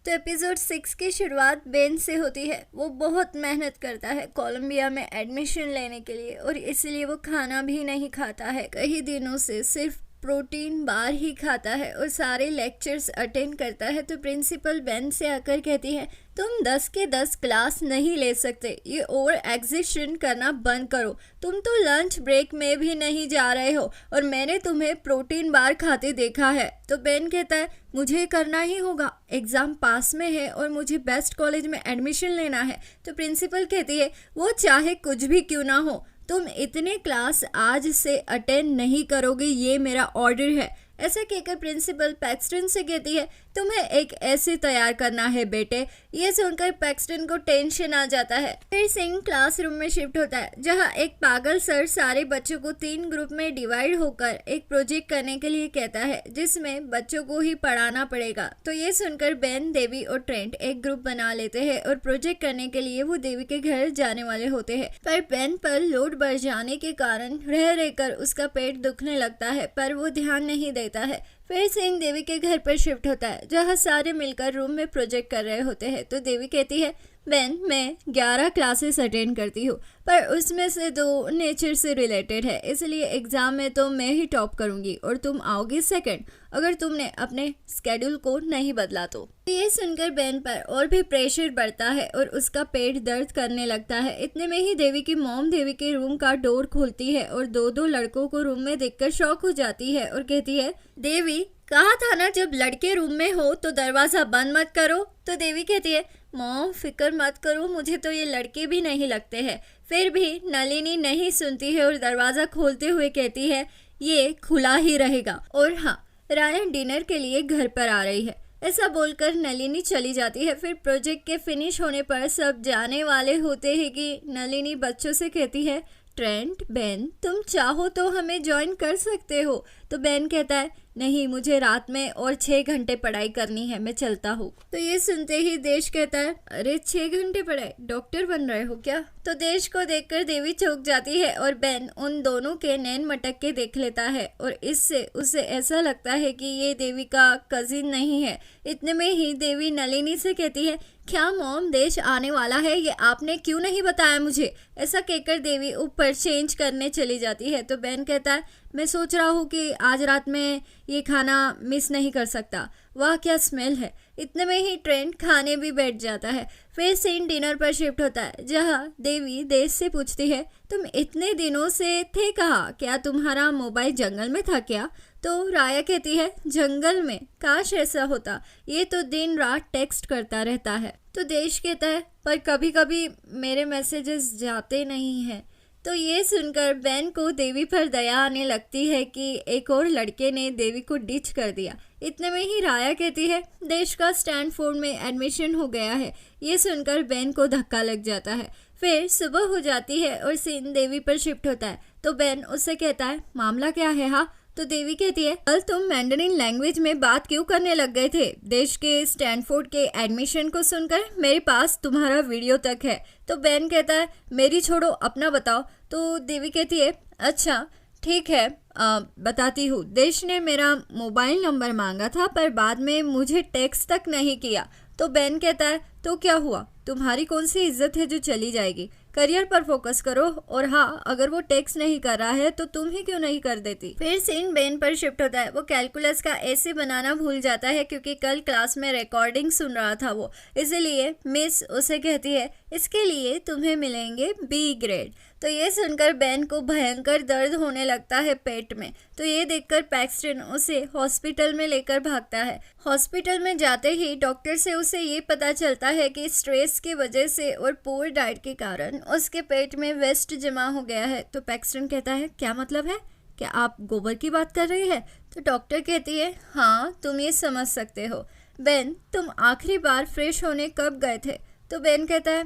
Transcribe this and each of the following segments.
तो एपिसोड 6 की शुरुआत बेन से होती है। वो बहुत मेहनत करता है कोलंबिया में एडमिशन लेने के लिए और इसलिए वो खाना भी नहीं खाता है। कई दिनों से सिर्फ प्रोटीन बार ही खाता है और सारे लेक्चर्स अटेंड करता है। तो प्रिंसिपल बेन से आकर कहती है, तुम 10 के 10 क्लास नहीं ले सकते, ये ओवर एग्जिशन करना बंद करो। तुम तो लंच ब्रेक में भी नहीं जा रहे हो और मैंने तुम्हें प्रोटीन बार खाते देखा है। तो बेन कहता है, मुझे करना ही होगा, एग्ज़ाम पास में है और मुझे बेस्ट कॉलेज में एडमिशन लेना है। तो प्रिंसिपल कहती है, वो चाहे कुछ भी क्यों ना हो, तुम इतने क्लास आज से अटेंड नहीं करोगे, ये मेरा ऑर्डर है। ऐसा कहकर प्रिंसिपल पैक्सटन से कहती है, तुम्हें एक ऐसे तैयार करना है बेटे। ये सुनकर पैक्सटन को टेंशन आ जाता है। फिर सिंह क्लासरूम में शिफ्ट होता है जहां एक पागल सर सारे बच्चों को 3 ग्रुप में डिवाइड होकर एक प्रोजेक्ट करने के लिए कहता है जिसमें बच्चों को ही पढ़ाना पड़ेगा। तो ये सुनकर बेन, देवी और ट्रेंट एक ग्रुप बना लेते हैं और प्रोजेक्ट करने के लिए वो देवी के घर जाने वाले होते हैं। पर बेन पर लोड बढ़ जाने के कारण रह रहकर उसका पेट दुखने लगता है, पर वो ध्यान नहीं देता है। फिर सिंह देवी के घर पर शिफ्ट होता है जहाँ सारे मिलकर रूम में प्रोजेक्ट कर रहे होते हैं। तो देवी कहती है, बेन, मैं 11 क्लासेस अटेंड करती हूँ पर उसमें से 2 नेचर से रिलेटेड है, इसलिए एग्जाम में तो मैं ही टॉप करूँगी और तुम आओगी सेकंड अगर तुमने अपने स्केड्यूल को नहीं बदला तो। ये सुनकर बेन पर और भी प्रेशर बढ़ता है और उसका पेट दर्द करने लगता है। इतने में ही देवी की मॉम देवी के रूम का डोर खोलती है और 2 लड़कों को रूम में देखकर शॉक हो जाती है और कहती है, देवी, कहा था ना जब लड़के रूम में हो तो दरवाजा बंद मत करो। तो देवी कहती है, मॉम फिक्र मत करो, मुझे तो ये लड़के भी नहीं लगते हैं। फिर भी नलिनी नहीं सुनती है और दरवाजा खोलते हुए कहती है, ये खुला ही रहेगा। और हाँ, रायन डिनर के लिए घर पर आ रही है। ऐसा बोलकर नलिनी चली जाती है। फिर प्रोजेक्ट के फिनिश होने पर सब जाने वाले होते हैं कि नलिनी बच्चों से कहती है, ट्रेंट, बेन, तुम चाहो तो हमें ज्वाइन कर सकते हो। तो बेन कहता है, नहीं, मुझे रात में और 6 घंटे पढ़ाई करनी है, मैं चलता हूँ। तो ये सुनते ही देश कहता है, अरे 6 घंटे पढ़ाई, डॉक्टर बन रहे हो क्या? तो देश को देखकर देवी चौंक जाती है और बेन उन दोनों के नैन मटक के देख लेता है और इससे उसे ऐसा लगता है कि ये देवी का कजिन नहीं है। इतने में ही देवी नलिनी से कहती है, क्या मॉम, देश आने वाला है, ये आपने क्यों नहीं बताया मुझे? ऐसा कहकर देवी ऊपर चेंज करने चली जाती है। तो बेन कहता है, मैं सोच रहा हूँ कि आज रात में ये खाना मिस नहीं कर सकता, वाह क्या स्मेल है। इतने में ही ट्रेंट खाने भी बैठ जाता है। फिर सीन डिनर पर शिफ्ट होता है जहाँ देवी देश से पूछती है, तुम इतने दिनों से थे कहाँ? क्या तुम्हारा मोबाइल जंगल में था क्या? तो राया कहती है, जंगल में? काश ऐसा होता, ये तो दिन रात टेक्स्ट करता रहता है। तो देश कहता है, पर कभी कभी मेरे मैसेजेस जाते नहीं हैं। तो ये सुनकर बेन को देवी पर दया आने लगती है कि एक और लड़के ने देवी को डिच कर दिया। इतने में ही राया कहती है, देश का स्टैनफोर्ड में एडमिशन हो गया है। ये सुनकर बेन को धक्का लग जाता है। फिर सुबह हो जाती है और सीन देवी पर शिफ्ट होता है। तो बेन उससे कहता है, मामला क्या है? हाँ। तो देवी कहती है, कल तुम मैंडरिन लैंग्वेज में बात क्यों करने लग गए थे? देश के स्टैनफोर्ड के एडमिशन को सुनकर मेरे पास तुम्हारा वीडियो तक है। तो बेन कहता है, मेरी छोड़ो, अपना बताओ। तो देवी कहती है, अच्छा ठीक है, बताती हूँ। देश ने मेरा मोबाइल नंबर मांगा था पर बाद में मुझे टेक्स्ट तक नहीं किया। तो बेन कहता है, तो क्या हुआ? तुम्हारी कौन सी इज्जत है जो चली जाएगी? करियर पर फोकस करो। और हाँ, अगर वो टेक्स्ट नहीं कर रहा है तो तुम ही क्यों नहीं कर देती? फिर सीन बेन पर शिफ्ट होता है। वो कैलकुलस का ऐसे बनाना भूल जाता है क्योंकि कल क्लास में रिकॉर्डिंग सुन रहा था वो, इसलिए मिस उसे कहती है, इसके लिए तुम्हें मिलेंगे B ग्रेड। तो ये सुनकर बेन को भयंकर दर्द होने लगता है पेट में। तो ये देखकर पैक्सटन उसे हॉस्पिटल में लेकर भागता है। हॉस्पिटल में जाते ही डॉक्टर से उसे ये पता चलता है कि स्ट्रेस की वजह से और पुअर डाइट के कारण उसके पेट में वेस्ट जमा हो गया है। तो पैक्सटन कहता है, क्या मतलब है? क्या आप गोबर की बात कर रही है? तो डॉक्टर कहती है, हाँ, तुम ये समझ सकते हो। बेन, तुम आखिरी बार फ्रेश होने कब गए थे? तो बेन कहता है,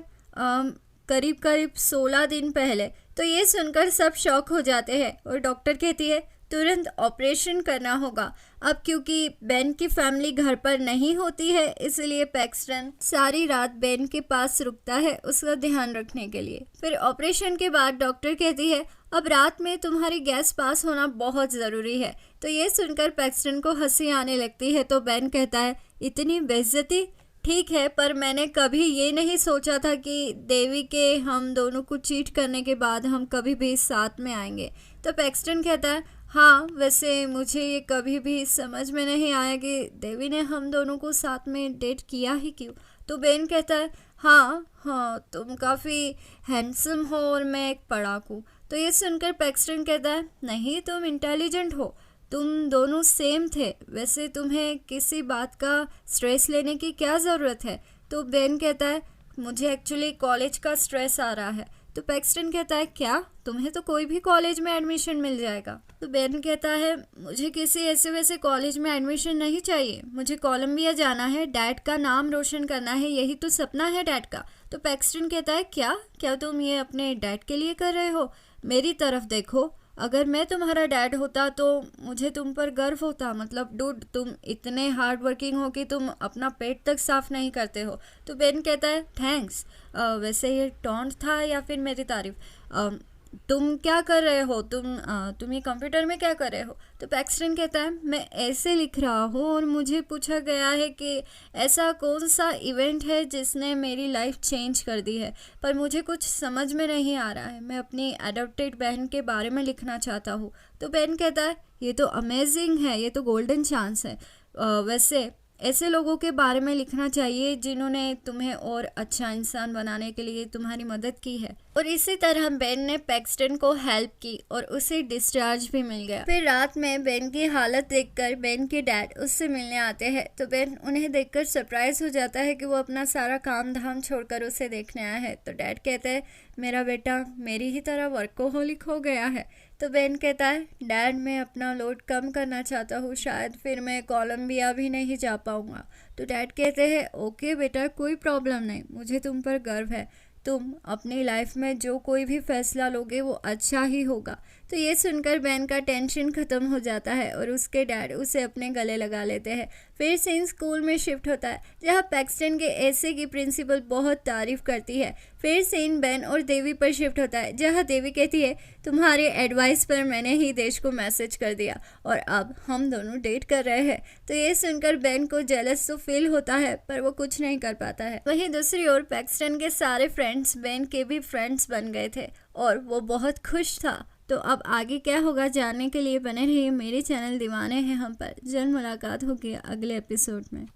करीब 16 दिन पहले। तो ये सुनकर सब शॉक हो जाते हैं और डॉक्टर कहती है, तुरंत ऑपरेशन करना होगा। अब क्योंकि बेन की फैमिली घर पर नहीं होती है इसलिए पैक्सटन सारी रात बेन के पास रुकता है उसका ध्यान रखने के लिए। फिर ऑपरेशन के बाद डॉक्टर कहती है, अब रात में तुम्हारी गैस पास होना बहुत ज़रूरी है। तो ये सुनकर पैक्सटन को हंसी आने लगती है। तो बेन कहता है, इतनी बेइज्जती? ठीक है, पर मैंने कभी ये नहीं सोचा था कि देवी के हम दोनों को चीट करने के बाद हम कभी भी साथ में आएंगे। तो पैक्सटन कहता है हाँ, वैसे मुझे ये कभी भी समझ में नहीं आया कि देवी ने हम दोनों को साथ में डेट किया ही क्यों। तो बेन कहता है हाँ हाँ, तुम काफ़ी हैंडसम हो और मैं एक पढ़ाकू। तो ये सुनकर पैक्सटन कहता है नहीं, तुम इंटेलिजेंट हो, तुम दोनों सेम थे, वैसे तुम्हें किसी बात का स्ट्रेस लेने की क्या ज़रूरत है। तो बेन कहता है मुझे एक्चुअली कॉलेज का स्ट्रेस आ रहा है। तो पैक्सटन कहता है क्या, तुम्हें तो कोई भी कॉलेज में एडमिशन मिल जाएगा। तो बेन कहता है मुझे किसी ऐसे वैसे कॉलेज में एडमिशन नहीं चाहिए, मुझे कोलंबिया जाना है, डैड का नाम रोशन करना है, यही तो सपना है डैड का। तो पैक्सटन कहता है क्या क्या तुम ये अपने डैड के लिए कर रहे हो, मेरी तरफ देखो, अगर मैं तुम्हारा डैड होता तो मुझे तुम पर गर्व होता। मतलब डूड, तुम इतने हार्ड वर्किंग हो कि तुम अपना पेट तक साफ नहीं करते हो। तो बेन कहता है थैंक्स, वैसे ये टॉन्ट था या फिर मेरी तारीफ। तुम क्या कर रहे हो, तुम ये कंप्यूटर में क्या कर रहे हो। तो पैक्सटन कहता है मैं ऐसे लिख रहा हूँ और मुझे पूछा गया है कि ऐसा कौन सा इवेंट है जिसने मेरी लाइफ चेंज कर दी है, पर मुझे कुछ समझ में नहीं आ रहा है, मैं अपनी एडॉप्टेड बहन के बारे में लिखना चाहता हूँ। तो बेन कहता है ये तो अमेजिंग है, ये तो गोल्डन चांस है, वैसे ऐसे लोगों के बारे में लिखना चाहिए जिन्होंने तुम्हें और अच्छा इंसान बनाने के लिए तुम्हारी मदद की है। और इसी तरह बेन ने पैक्सटन को हेल्प की और उसे डिस्चार्ज भी मिल गया। फिर रात में बेन की हालत देखकर बेन के डैड उससे मिलने आते हैं। तो बेन उन्हें देखकर सरप्राइज हो जाता है कि वो अपना सारा काम धाम छोड़कर उसे देखने आया है। तो डैड कहते हैं मेरा बेटा मेरी ही तरह वर्कोहॉलिक हो गया है। तो बेन कहता है डैड मैं अपना लोड कम करना चाहता हूँ, शायद फिर मैं कोलंबिया भी नहीं जा पाऊँगा। तो डैड कहते हैं ओके बेटा, कोई प्रॉब्लम नहीं, मुझे तुम पर गर्व है, तुम अपनी लाइफ में जो कोई भी फैसला लोगे वो अच्छा ही होगा। तो ये सुनकर बेन का टेंशन ख़त्म हो जाता है और उसके डैड उसे अपने गले लगा लेते हैं। फिर सीन स्कूल में शिफ्ट होता है जहाँ पैक्सटन के ऐसे की प्रिंसिपल बहुत तारीफ करती है। फिर सीन बेन और देवी पर शिफ्ट होता है जहाँ देवी कहती है तुम्हारे एडवाइस पर मैंने ही देश को मैसेज कर दिया और अब हम दोनों डेट कर रहे हैं। तो ये सुनकर बेन को जेलस तो फील होता है पर वो कुछ नहीं कर पाता है। वहीं दूसरी ओर पैक्सटन के सारे फ्रेंड्स बेन के भी फ्रेंड्स बन गए थे और वो बहुत खुश था। तो अब आगे क्या होगा जानने के लिए बने रहिए मेरे चैनल दीवाने हैं हम पर। जल्द मुलाकात होगी अगले एपिसोड में।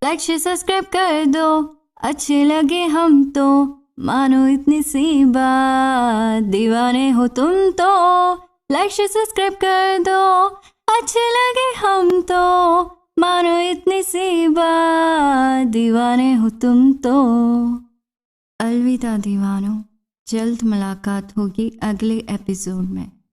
लाइक शेयर सब्सक्राइब कर दो, अच्छे लगे हम तो मानो इतनी सी बात, दीवाने हो तुम तो। लाइक शेयर सब्सक्राइब कर दो, अच्छे लगे हम तो मानो इतनी सी बात, दीवाने हो तुम तो। अलविदा दीवानों, जल्द मुलाकात होगी अगले एपिसोड में।